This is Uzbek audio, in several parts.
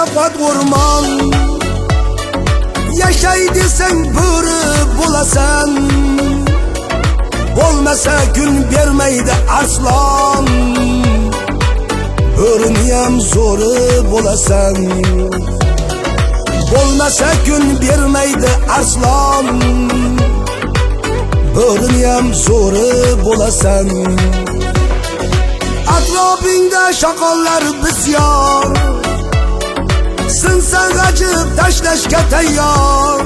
shafqat o'rmon. Yashay desang bo'ri bo'lasan, bo'lmasa kun bermaydi arslon. Bo'riniyam zo'ri bo'lasan, bo'lmasa kun bermaydi arslon. Bo'riniyam zo'ri bo'lasan. Atrofingda shoqollar bisyor, sinsan g'ajib tashlashga tayyor.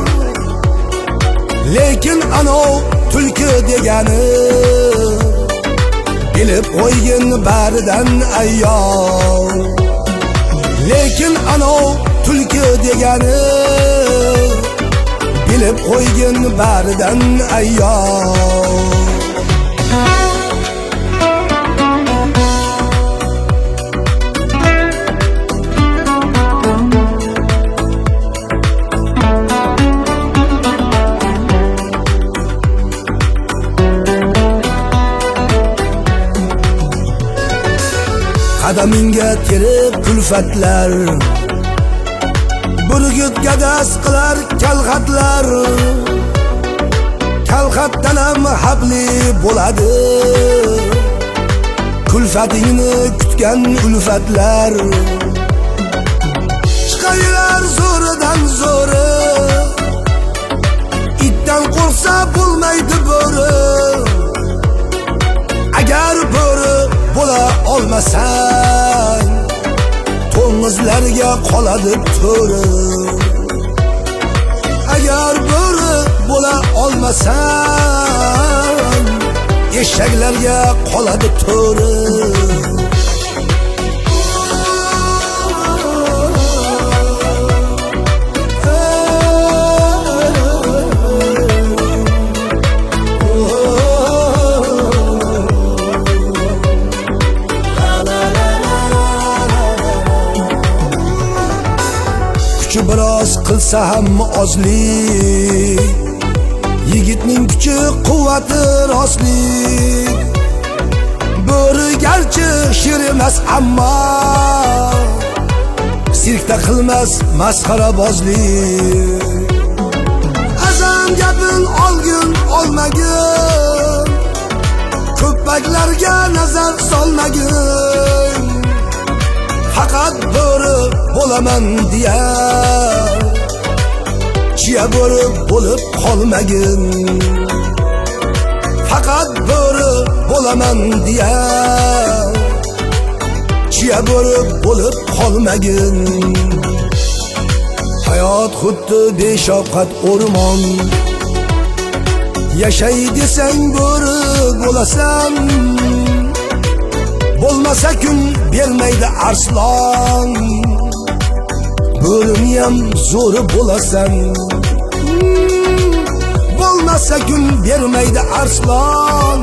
Lekin anov tulki degani bilib qo'ygin baridan ayyor. Lekin anov tulki degani bilib qo'ygin baridan ayyor. Qadaminga terib kulfatlar, burgut gadas qilar kalxatlar. Kalxatdan ham habli bo'ladi kulfatingni kutgan ulfatlar. Chiqayilar zo'ridan zo'ri, itdan qo'rqsa bo'lmaydi bo'ri. Agar bo'ri bo'la olmasang, to'ng'izlarga qoladi to'ri. Agar bo'ri bo'la olmasang, eshaklarga qoladi to'ri. Biroz qilsa ham ozlik, yigitning kuchi quvvati rostlik. Bo'ri garchi shir emas ammo sirkda qilmas masxarabozlik. Azam gapin olgin olmagin, ko'paklarga nazar solmagin. Faqat bo'ri bo'laman deya chiya bo'ri bo'lib qolmagin. Faqat bo'ri bo'laman deya chiya bo'ri bo'lib qolmagin. Hayot xuddi beshafqat o'rmon, yashay desang bo'ri bo'lasan, bo'lmasa kun bermaydi arslon. Bo'riniyam zo'ri bo'lasan, bo'lmasa kun bermaydi arslon.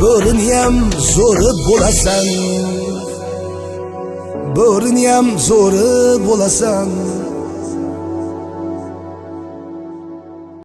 Bo'riniyam zo'ri bo'lasan, bo'riniyam zo'ri bo'lasan.